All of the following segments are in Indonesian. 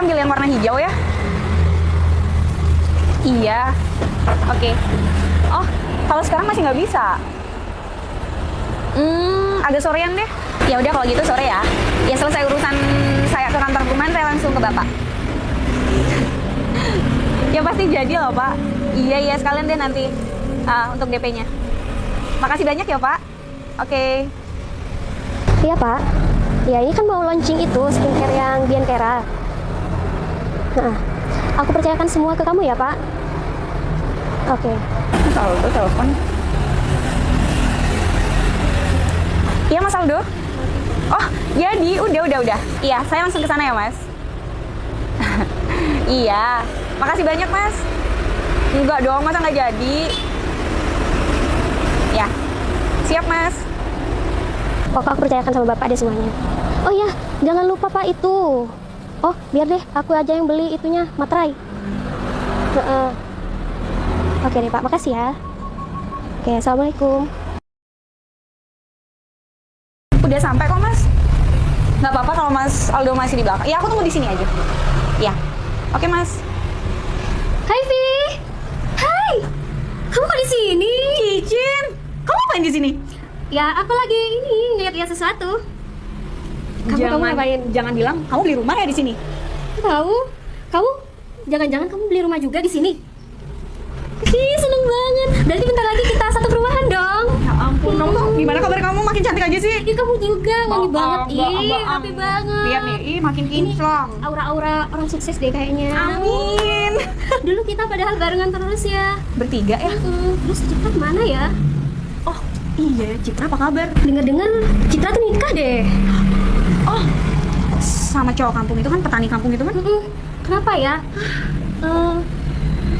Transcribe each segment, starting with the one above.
saya ambil yang warna hijau ya. Iya. Oke. Oh, kalau sekarang masih nggak bisa. Agak sorean deh. Ya udah kalau gitu sore ya. Ya selesai urusan saya ke kantor perumahan, saya langsung ke Bapak. Ya pasti jadi loh Pak. Iya sekalian deh nanti untuk DP-nya. Makasih banyak ya Pak. Oke. Iya Pak. Ya ini kan mau launching itu skincare yang Biancara. Nah, aku percayakan semua ke kamu ya Pak. Oke. Mas Aldo telepon. Iya Mas Aldo. Oh jadi udah. Iya saya langsung ke sana ya Mas. Iya. Makasih banyak Mas. Enggak dong, masa nggak jadi? Ya. Siap Mas. Pokoknya aku percayakan sama Bapak deh semuanya. Oh ya, jangan lupa Pak itu. Oh, biar deh aku aja yang beli itunya, materai. Oke deh Pak, makasih ya. Oke, assalamualaikum. Udah sampai kok Mas. Nggak apa-apa kalau Mas Aldo masih di belakang. Ya aku tunggu di sini aja. Ya. Oke Mas. Hai Vi. Hai. Kamu kok di sini? Cicin. Kamu ngapain di sini? Ya, aku lagi ini ngeliat-liat sesuatu. Kamu ngapain? Jangan bilang kamu beli rumah ya di sini. Tahu? Kamu jangan-jangan kamu beli rumah juga di sini? Ih, seneng banget. Berarti bentar lagi kita satu perumahan dong. Ya ampun, kamu gimana kabar kamu? Makin cantik aja sih. Ih, kamu juga wangi banget. Ih, rapi banget. Lihat nih, makin kinclong. Aura-aura orang sukses deh kayaknya. Amin. Dulu kita padahal barengan terus ya. Bertiga ya? Terus Citra kemana ya? Oh iya, Citra apa kabar? Dengar-dengar Citra tuh nikah deh. Oh, sama cowok kampung itu kan, petani kampung itu kan? Kenapa ya?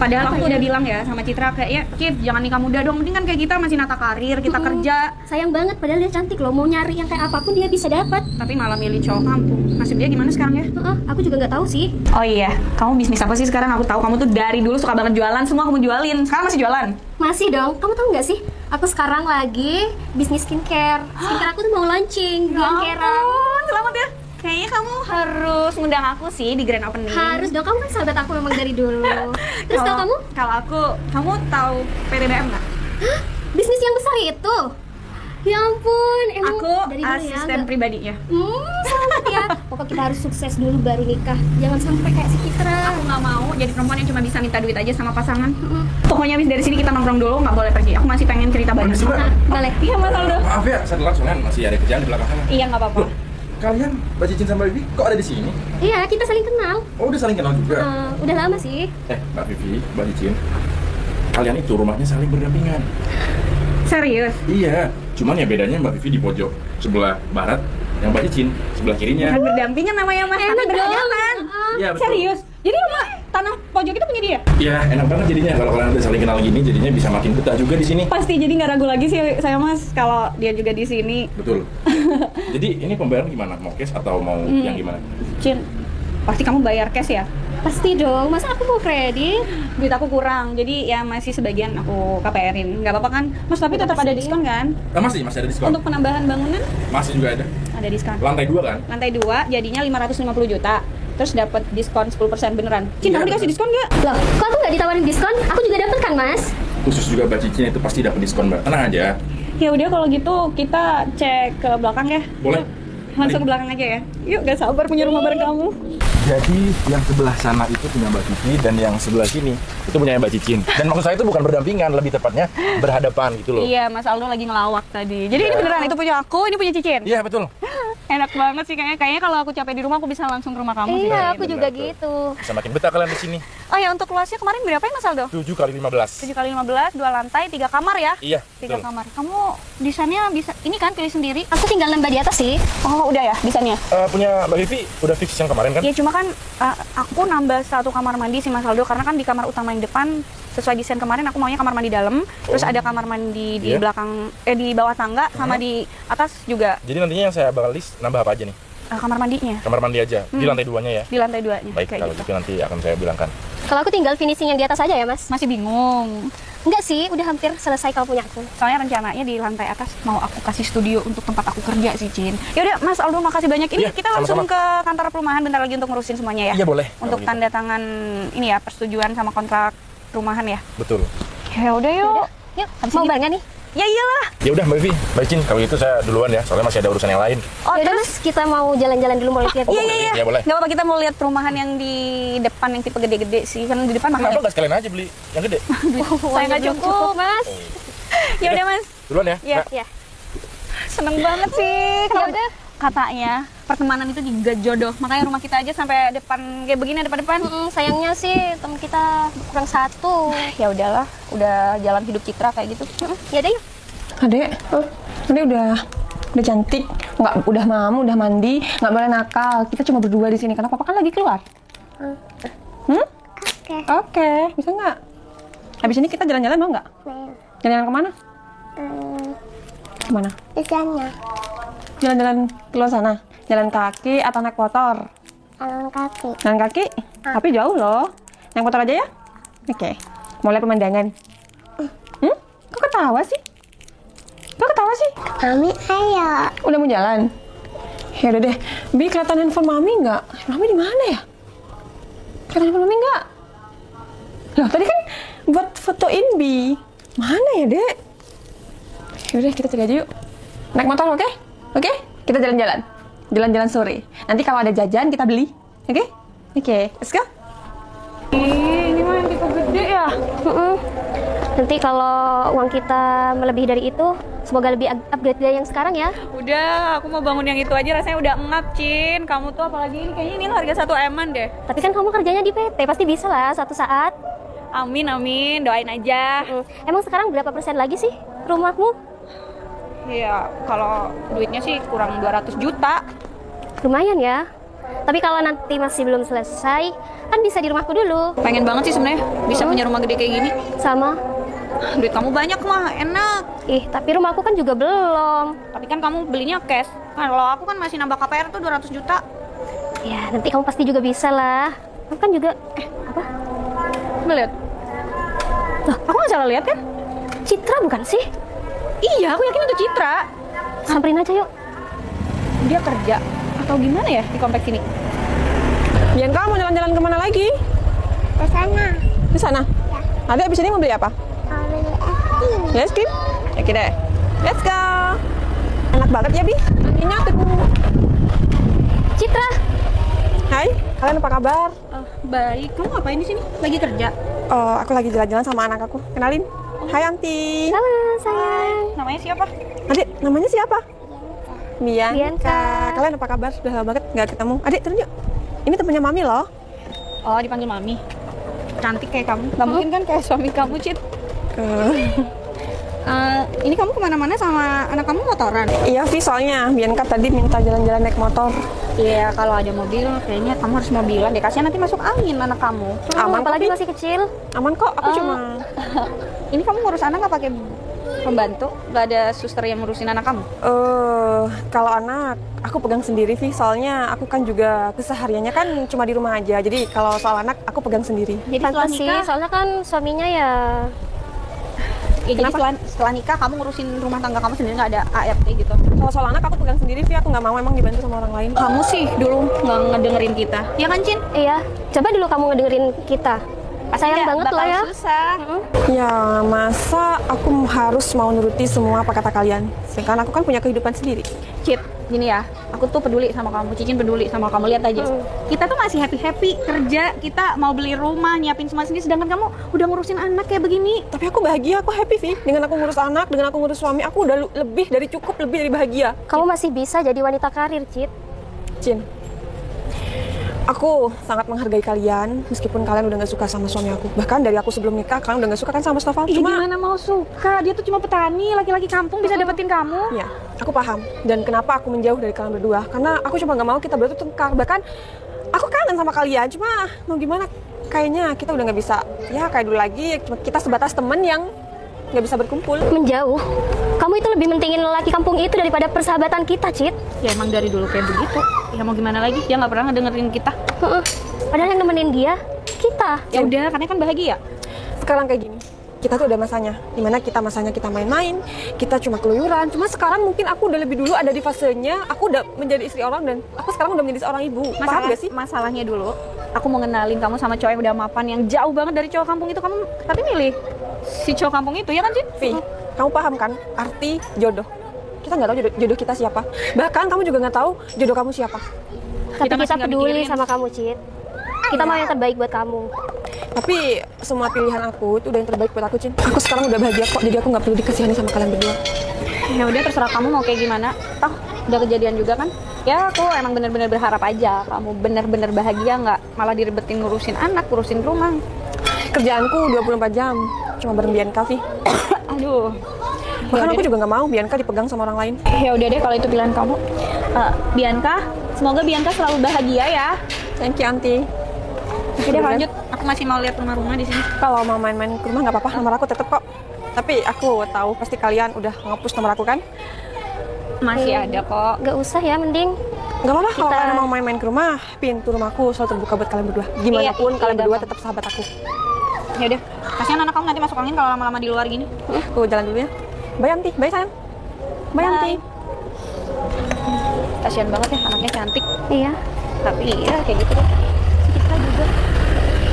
Padahal aku Apa ya? udah bilang ya sama Citra, kayaknya Cit, jangan nikah muda dong, mending kan kayak kita masih nata karir, kita kerja. Sayang banget, padahal dia cantik loh. Mau nyari yang kayak apapun dia bisa dapat. Tapi malah milih cowok kampung. Nasib dia gimana sekarang ya? Aku juga nggak tahu sih. Oh iya, kamu bisnis apa sih sekarang? Aku tahu kamu tuh dari dulu suka banget jualan, semua kamu jualin. Sekarang masih jualan? Masih dong. Kamu tahu nggak sih? Aku sekarang lagi bisnis skincare. Skincare aku tuh mau launching. Biancara. Selamat ya. Kayaknya kamu harus ngundang aku sih di grand opening. Harus dong. Kamu kan sahabat aku memang dari dulu. Terus Kalau- tahu kamu? Kalau kamu tahu PTBM nggak? Bisnis yang besar itu. Ya ampun, emang Aku dari dulu asisten ya. pribadinya. Selamat ya. Pokoknya kita harus sukses dulu baru nikah. Jangan sampai kayak si Citra. Aku nggak mau jadi perempuan yang cuma bisa minta duit aja sama pasangan. Pokoknya abis dari sini kita nongkrong dulu, nggak boleh pergi. Aku masih pengen cerita banyak. Permisi, Mbak. Boleh? Iya Mas Aldo. Maaf ya, saya telat soalnya masih ada kerjaan di belakang sana. Iya nggak apa-apa. Loh, kalian Mbak Cicin sama Vivi kok ada di sini? Iya, kita saling kenal. Oh, udah saling kenal juga. Udah lama sih. Mbak Vivi, Mbak Cicin, kalian itu rumahnya saling berdampingan. Serius? Iya, cuman ya bedanya Mbak Vivi di pojok sebelah barat, yang Mbak Cicin sebelah kirinya. Bukan berdampingan namanya Mas, tapi Enak dong. berhadapan. Iya, betul. Serius? Jadi rumah tanah pojok itu punya dia? Iya, enak banget jadinya kalau kalian udah saling kenal gini, jadinya bisa makin betah juga di sini. Pasti, jadi nggak ragu lagi sih saya Mas kalau dia juga di sini. Betul. Jadi ini pembayaran gimana? Mau cash atau mau yang gimana? Cin, pasti kamu bayar cash ya? Pasti dong. Masa aku mau kredit? Duit aku kurang, jadi ya masih sebagian aku KPR-in. Nggak apa-apa kan? Mas, tapi tetap ada diskon kan? Masih ada diskon. Untuk penambahan bangunan Masih juga ada. ada diskon. Lantai 2 kan? Lantai 2 jadinya 550 juta. Terus dapat diskon 10% beneran. Cin, Iya, kamu dikasih bener. diskon nggak? Loh, kok aku nggak ditawarin diskon? Aku juga dapet kan, Mas? Khusus juga Mbak Cicin itu pasti dapat diskon, Mbak. Tenang aja. Ya udah kalau gitu kita cek ke belakang ya. Boleh? Langsung ke belakang aja ya. Yuk, gak sabar punya rumah bareng kamu. Jadi yang sebelah sana itu punya Mbak Vivi dan yang sebelah sini itu punya Mbak Cicin. Dan maksud saya itu bukan berdampingan, lebih tepatnya berhadapan gitu loh. Iya, Mas Aldo lagi ngelawak tadi. Jadi ini Iya. beneran itu punya aku, ini punya Cicin. Iya, betul. Enak banget sih kayaknya kalau aku capek di rumah aku bisa langsung ke rumah kamu sih. Iya, aku bener juga tuh. gitu. Bisa makin betah kalian di sini. Oh ya, untuk luasnya kemarin berapa ya Mas Aldo? 7 kali 15. 7 kali 15, 2 lantai, 3 kamar ya? Iya, 3 betul. kamar. Kamu desainnya bisa ini kan pilih sendiri? Aku tinggal nambah di atas sih. Oh, udah ya desainnya? Punya Mbak Vivi udah fix yang kemarin kan? Ya cuma kan aku nambah 1 kamar mandi sih Mas Aldo karena kan di kamar utama yang depan sesuai desain kemarin aku maunya kamar mandi dalam, terus ada kamar mandi di Iya. belakang di bawah tangga sama di atas juga Jadi nantinya yang saya bakal list nambah apa aja nih? kamar mandinya Kamar mandi aja di lantai 2-nya ya. di lantai 2-nya Baik, kayak kalau gitu. gitu nanti akan saya bilangkan. Kalau aku tinggal finishing yang di atas aja ya, Mas? Masih bingung. Enggak sih, udah hampir selesai kalau punya aku. Soalnya rencananya di lantai atas mau aku kasih studio untuk tempat aku kerja sih, Cin. Yaudah, Mas Aldo makasih banyak. Ini Iya, kita langsung sama-sama. ke kantor perumahan bentar lagi untuk ngurusin semuanya ya. Iya boleh. Untuk kalau gitu. tanda tangan ini ya, persetujuan sama kontrak perumahan ya. Betul. Ya udah yuk. Yuk, Habis mau ini- barengan nih? Ya iyalah. Ya udah Mbak Vivi, Mbak Cin, kalau gitu saya duluan ya, soalnya masih ada urusan yang lain. Oh, Yaudah terus Mas, kita mau jalan-jalan dulu, mau lihat-lihat. iya iya iya. Ya, boleh. Gak apa-apa, kita mau lihat perumahan yang di depan yang tipe gede-gede sih. Kan di depan mahal. Kenapa nggak sekalian aja beli yang gede? Saya nggak Belum cukup. Mas. Ya udah Mas. Duluan ya. Iya. Nak. Ya. Seneng banget sih. Ya Kalau udah. katanya pertemanan itu juga jodoh. Makanya rumah kita aja sampai depan kayak begini depan-depan. Sayangnya sih teman kita kurang satu. Ya udahlah, udah jalan hidup Citra kayak gitu. Ya udah yuk. Adek, Adek udah cantik, udah mamu, udah mandi, nggak boleh nakal. Kita cuma berdua di sini karena papa kan lagi keluar. Oke. Bisa nggak? Habis ini kita jalan-jalan mau nggak? Jalan-jalan kemana? Kemana? Misalnya, Jalan-jalan keluar sana. Jalan kaki atau naik motor? jalan kaki. Jalan kaki? Tapi jauh loh. Naik motor aja ya? Oke. Mau lihat pemandangan? Kok ketawa sih? Kok ketawa sih? Mami, ayo. Udah mau jalan? Ya udah deh. Bi, kelihatan handphone mami nggak? Mami di mana ya? Kelihatan handphone mami nggak? Loh, tadi kan buat fotoin Bi. Mana ya, Dek? Ya udah, kita cari aja yuk. Naik motor, oke? Oke? Kita jalan-jalan. Jalan-jalan sore. Nanti kalau ada jajan, kita beli. Oke? Oke, let's go. Ini mah yang tipe gede ya. Nanti kalau uang kita melebihi dari itu, semoga lebih upgrade dari yang sekarang ya. Udah, aku mau bangun yang itu aja rasanya udah engap, Cin. Kamu tuh apalagi ini kayaknya ini harga 1 M-an deh. Tapi kan kamu kerjanya di PT, pasti bisa lah suatu saat. Amin, amin. Doain aja. Emang sekarang berapa persen lagi sih rumahmu? Iya, kalau duitnya sih kurang 200 juta. Lumayan ya. Tapi kalau nanti masih belum selesai, kan bisa di rumahku dulu. Pengen banget sih sebenarnya bisa punya rumah gede kayak gini. Sama. Duit kamu banyak mah, enak. Tapi rumahku kan juga belum. Tapi kan kamu belinya cash. Kalau aku kan masih nambah KPR tuh 200 juta. Ya, nanti kamu pasti juga bisa lah. Kamu kan juga, apa? Coba lihat. Loh, aku nggak salah lihat kan? Citra bukan sih? Iya, aku yakin itu Citra. Samperin aja yuk. Dia kerja atau gimana ya di kompleks ini? Bianca mau jalan-jalan kemana lagi? Ke sana. Di sana? Adek abis ini mau beli apa? Mau beli es krim. Beli es krim? Oke deh. Let's go. Enak banget ya, Bi. Anginnya tuh. Citra, Hai, kalian apa kabar? Baik, kamu ngapain di sini? Lagi kerja? Oh, aku lagi jalan-jalan sama anak aku. Kenalin. Hai, Anti. halo sayang. Namanya siapa? Adik, namanya siapa? Bianca. Bianca. Kalian apa kabar? Sudah lama banget nggak ketemu. Adik, turun yuk. Ini temennya Mami loh. Oh, dipanggil Mami. Cantik kayak kamu. Gak mungkin kan kayak suami kamu, Cit. Ini kamu kemana-mana sama anak kamu motoran? Iya, Vi, soalnya Bianca tadi minta jalan-jalan naik motor. Iya, kalau ada mobil kayaknya kamu harus mobilan deh. Kasihan nanti masuk angin anak kamu. Aman kok, Apalagi Vi. masih kecil. Aman kok, aku cuma... Ini kamu ngurus anak nggak pakai pembantu? Gak ada suster yang ngurusin anak kamu? Kalau anak, aku pegang sendiri, Vi. Soalnya aku kan juga kesehariannya kan cuma di rumah aja. Jadi kalau soal anak, aku pegang sendiri. Jadi setelah Pantes sih, nikah, soalnya kan suaminya ya. jadi setelah nikah kamu ngurusin rumah tangga kamu sendiri, nggak ada ART gitu? Kalau soal anak, aku pegang sendiri, Vi. Aku nggak mau emang dibantu sama orang lain. Kamu sih dulu nggak ngedengerin kita, ya kan, Cin? Iya, coba dulu kamu ngedengerin kita. Sayang banget bakal loh ya. susah. Ya, masa aku harus mau nuruti semua apa kata kalian? Sedangkan aku kan punya kehidupan sendiri. Cit, gini ya, aku tuh peduli sama kamu, Cicin peduli sama kamu, lihat aja. Kita tuh masih happy-happy kerja, kita mau beli rumah, nyiapin semua sendiri, sedangkan kamu udah ngurusin anak kayak begini. Tapi aku bahagia, aku happy, Vi. Dengan aku ngurus anak, dengan aku ngurus suami, aku udah lebih dari cukup, lebih dari bahagia. Kamu masih bisa jadi wanita karir, Cit. Cin, aku sangat menghargai kalian, meskipun kalian udah gak suka sama suami aku. Bahkan dari aku sebelum nikah, kalian udah gak suka kan sama Mustafa. Ih, gimana mau suka? Dia tuh cuma petani, laki-laki kampung bisa dapetin kamu. ya, aku paham. Dan kenapa aku menjauh dari kalian berdua? Karena aku cuma gak mau kita berdua tuh tengkar. Bahkan aku kangen sama kalian. Cuma mau gimana? Kayaknya kita udah gak bisa, ya kayak dulu lagi. Cuma kita sebatas temen yang gak bisa berkumpul. Menjauh. Kamu itu lebih mentingin lelaki kampung itu daripada persahabatan kita, Cit. Ya emang dari dulu kayak begitu. Ya mau gimana lagi? Dia nggak pernah ngedengerin kita. Padahal yang nemenin dia, kita. Ya udah, karena kan bahagia. Sekarang kayak gini, kita tuh ada masanya, dimana masanya kita main-main, kita cuma keluyuran. Cuma sekarang mungkin aku udah lebih dulu ada di fasenya, aku udah menjadi istri orang dan aku sekarang udah menjadi seorang ibu. Paham gak sih? Masalahnya dulu, aku mau ngenalin kamu sama cowok yang udah mapan, yang jauh banget dari cowok kampung itu. Kamu tapi milih si cowok kampung itu, ya kan, Cin? Vi, kamu paham kan arti jodoh? Kita nggak tahu jodoh kita siapa. Bahkan kamu juga nggak tahu jodoh kamu siapa. Tapi Kita masih kita nggak peduli mikirin. sama kamu, Cid. Kita mau yang terbaik buat kamu. Tapi semua pilihan aku itu udah yang terbaik buat aku, Cin. Aku sekarang udah bahagia kok, jadi aku nggak perlu dikasihani sama kalian berdua. Ya udah, terserah kamu mau kayak gimana. Toh udah kejadian juga kan. Ya aku emang bener-bener berharap aja kamu bener-bener bahagia, nggak malah diribetin ngurusin anak, ngurusin rumah. Kerjaanku 24 jam, cuma bareng Bianca, Vi. Aduh. Bahkan Ya aku udah juga nggak mau Bianca dipegang sama orang lain. deh. Ya udah deh kalau itu pilihan kamu. Bianca, semoga Bianca selalu bahagia ya. Thank you, Aunty. Oke deh, lanjut. Aku masih mau lihat rumah-rumah di sini. Kalau mau main-main ke rumah nggak apa-apa, nomor aku tetep kok. Tapi aku tahu pasti kalian udah ngapus nomor aku kan? Masih ada kok. Gak usah ya, mending Nggak apa-apa kalau Kita- kalian mau main-main ke rumah, pintu rumahku selalu terbuka buat kalian berdua. Gimana Iya, pun iya, kalian berdua gampang. tetap sahabat aku. Ya udah. Kasihan anak kamu nanti masuk angin kalau lama-lama di luar gini. Aku jalan dulu ya. Bye, Aunty. Bye, sayang. Bye, Aunty. Kasihan banget ya, anaknya cantik. iya. Tapi ya kayak gitu deh. Citra juga.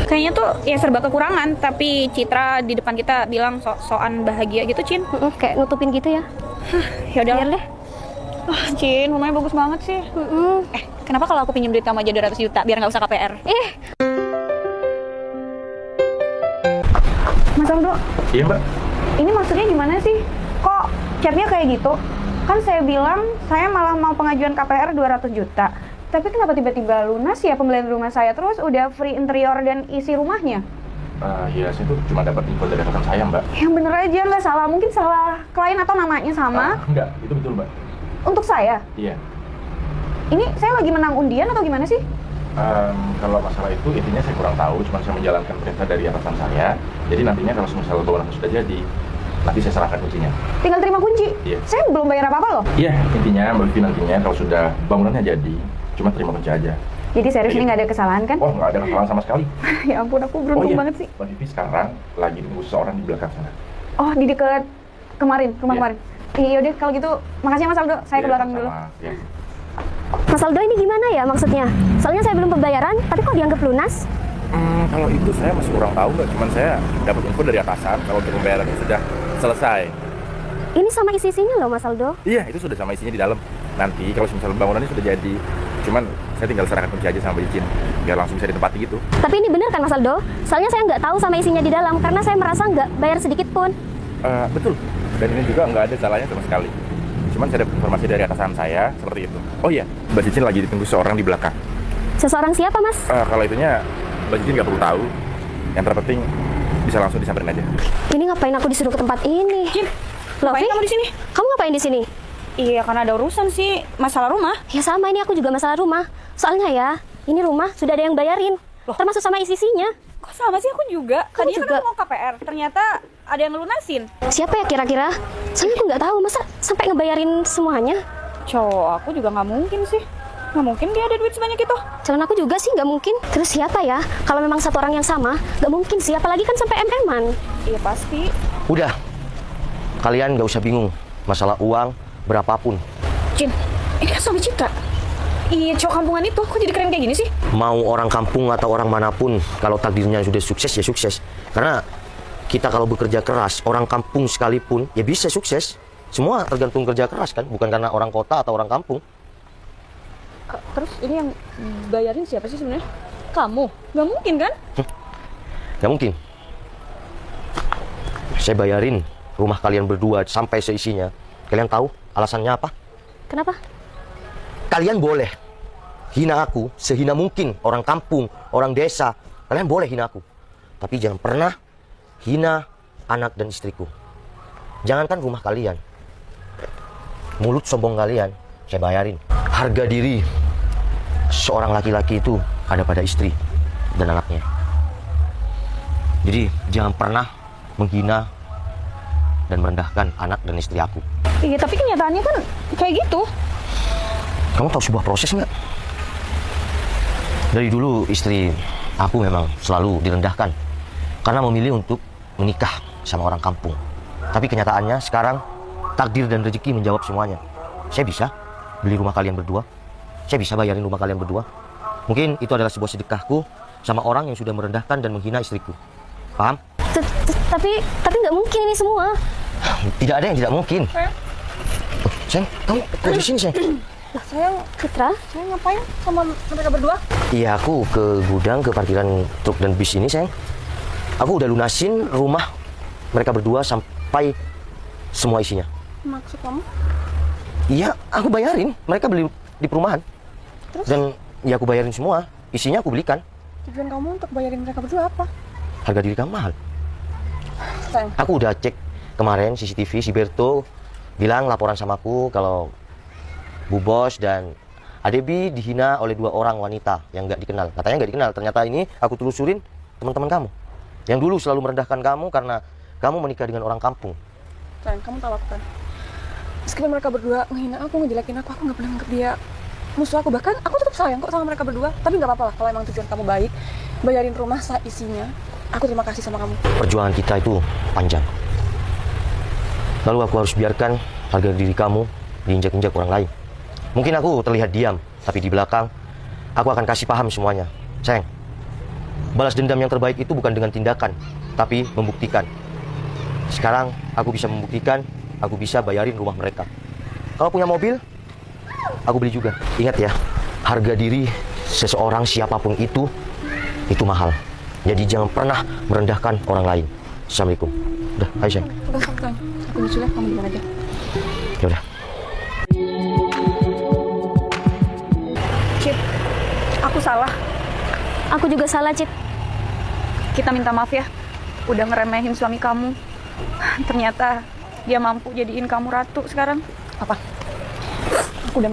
Kayaknya tuh ya serba kekurangan, tapi Citra di depan kita bilang sok-sokan bahagia gitu, Cin. Kayak nutupin gitu ya. Ya udah Biar deh. Wah, Cin, rumahnya bagus banget sih. Kenapa kalau aku pinjam duit kamu aja 200 juta biar nggak usah KPR? Mas Aldo, Iya mbak. ini maksudnya gimana sih? Kok chatnya kayak gitu? Kan saya bilang saya malah mau pengajuan KPR 200 juta. Tapi kenapa tiba-tiba lunas ya pembelian rumah saya, terus udah free interior dan isi rumahnya? Iya, saya tuh cuma dapat info dari atasan saya mbak. Yang bener aja, nggak salah. Mungkin salah klien atau namanya sama. Enggak, itu betul mbak. Untuk saya, Iya. ini saya lagi menang undian atau gimana sih? Kalau masalah itu intinya saya kurang tahu, cuma saya menjalankan perintah dari atasan saya. Jadi nantinya kalau misalnya bangunan sudah jadi, nanti saya serahkan kuncinya. Tinggal terima kunci. Iya. Saya belum bayar apa-apa loh. Iya, intinya Mbak Vivi nantinya kalau sudah bangunannya jadi, cuma terima kunci aja. Jadi serius Iya. ini nggak ada kesalahan kan? Oh, nggak ada kesalahan sama sekali. Ya ampun, aku beruntung banget sih. Mbak Vivi sekarang lagi nunggu seseorang di belakang sana. Oh, di dekat kemarin, rumah Iya. kemarin. Iya udah kalau gitu, makasih ya Mas Aldo. Saya ke Iya, belakang dulu. sama-sama. Iya. Mas Aldo ini gimana ya maksudnya? Soalnya saya belum pembayaran, tapi kok dianggap lunas? Kalau itu saya masih kurang tahu mbak, cuman saya dapat info dari atasan kalau untuk pembayarannya sudah selesai. Ini sama isi-isinya loh Mas Aldo. Iya, itu sudah sama isinya di dalam. Nanti kalau misalnya bangunannya sudah jadi, cuman saya tinggal serahkan kunci aja sama izin, biar langsung bisa ditempati gitu. Tapi ini bener kan Mas Aldo? Soalnya saya nggak tahu sama isinya di dalam, karena saya merasa nggak bayar sedikit pun. Betul, dan ini juga nggak ada salahnya sama sekali. Cuman saya dapat informasi dari atasan saya seperti itu. Oh iya, Mbak Cicin lagi ditunggu seorang di belakang. Seseorang siapa Mas? Kalau itunya Mbak Cicin nggak perlu tahu. Yang terpenting bisa langsung disamperin aja. Ini ngapain aku disuruh ke tempat ini? Cin, Loh, ngapain Vi? kamu di sini? Kamu ngapain di sini? Iya, karena ada urusan sih, masalah rumah. Ya sama, ini aku juga masalah rumah. Soalnya ya, ini rumah sudah ada yang bayarin. Termasuk sama isi-isinya. Kok sama sih, aku juga. Kamu Tadinya juga? kan aku mau KPR, ternyata ada yang ngelunasin. Siapa ya kira-kira? Soalnya aku nggak tahu, masa sampai ngebayarin semuanya? Cowok aku juga nggak mungkin sih. Nggak mungkin dia ada duit sebanyak itu. Calon aku juga sih nggak mungkin. Terus siapa ya? Kalau memang satu orang yang sama, nggak mungkin sih. Apalagi kan sampai MM-an. Iya pasti. Udah, kalian nggak usah bingung masalah uang berapapun. Cin, ini kan suami Citra. Iya, cowok kampungan itu. Kok jadi keren kayak gini sih? Mau orang kampung atau orang manapun, kalau takdirnya sudah sukses ya sukses. Karena kita kalau bekerja keras, orang kampung sekalipun ya bisa sukses. Semua tergantung kerja keras kan, bukan karena orang kota atau orang kampung. Terus ini yang bayarin siapa sih sebenarnya? Kamu? Nggak mungkin kan? Nggak mungkin. Saya bayarin rumah kalian berdua sampai seisinya. Kalian tahu alasannya apa? Kenapa? Kalian boleh hina aku sehina mungkin, orang kampung, orang desa. Kalian boleh hina aku. Tapi jangan pernah hina anak dan istriku. Jangankan rumah kalian. Mulut sombong kalian, saya bayarin. Harga diri seorang laki-laki itu ada pada istri dan anaknya. Jadi jangan pernah menghina dan merendahkan anak dan istri aku. Iya, tapi kenyataannya kan kayak gitu. Kamu tahu sebuah proses nggak? Dari dulu istri aku memang selalu direndahkan karena memilih untuk menikah sama orang kampung. Tapi kenyataannya sekarang takdir dan rezeki menjawab semuanya. Saya bisa beli rumah kalian berdua. Saya bisa bayarin rumah kalian berdua. Mungkin itu adalah sebuah sedekahku sama orang yang sudah merendahkan dan menghina istriku. Paham? Tapi nggak mungkin ini semua. Tidak ada yang tidak mungkin. Sayang, kamu kok di sini, sayang? Sayang, Citra, saya ngapain sama mereka berdua? Iya, aku ke gudang, ke parkiran truk dan bis ini, sayang. Aku udah lunasin rumah mereka berdua sampai semua isinya. Maksud kamu? Iya, aku bayarin. Mereka beli di perumahan. Terus? Dan ya aku bayarin semua. Isinya aku belikan. Tujuan kamu untuk bayarin mereka berdua apa? Harga diri kamu mahal. Sayang, Aku udah cek kemarin CCTV, si Berto bilang laporan sama aku kalau Bu Bos dan Adebi dihina oleh 2 orang wanita yang nggak dikenal. Katanya nggak dikenal. Ternyata ini aku telusurin teman-teman kamu. Yang dulu selalu merendahkan kamu karena kamu menikah dengan orang kampung. sayang, kamu tahu apa kan? Meskipun mereka berdua ngehina aku, ngejelekin aku nggak pernah anggap dia musuh aku. Bahkan aku tetap sayang kok sama mereka berdua. Tapi nggak apa-apa lah kalau emang tujuan kamu baik, bayarin rumah isinya. Aku terima kasih sama kamu. Perjuangan kita itu panjang. Lalu aku harus biarkan harga diri kamu diinjak-injak orang lain. Mungkin aku terlihat diam, tapi di belakang aku akan kasih paham semuanya. Sayang, balas dendam yang terbaik itu bukan dengan tindakan, tapi membuktikan. Sekarang aku bisa membuktikan, aku bisa bayarin rumah mereka. Kalau punya mobil, aku beli juga. Ingat ya, harga diri seseorang siapapun itu mahal. Jadi jangan pernah merendahkan orang lain. Assalamualaikum. Udah, ayo sayang. Udah, sayang. Aku nyusul ya, kamu duluan aja. Ya udah. Cip, aku salah. aku juga salah, Cip. Kita minta maaf ya, udah ngeremehin suami kamu. Ternyata dia mampu jadiin kamu ratu sekarang. Apa? Aku udah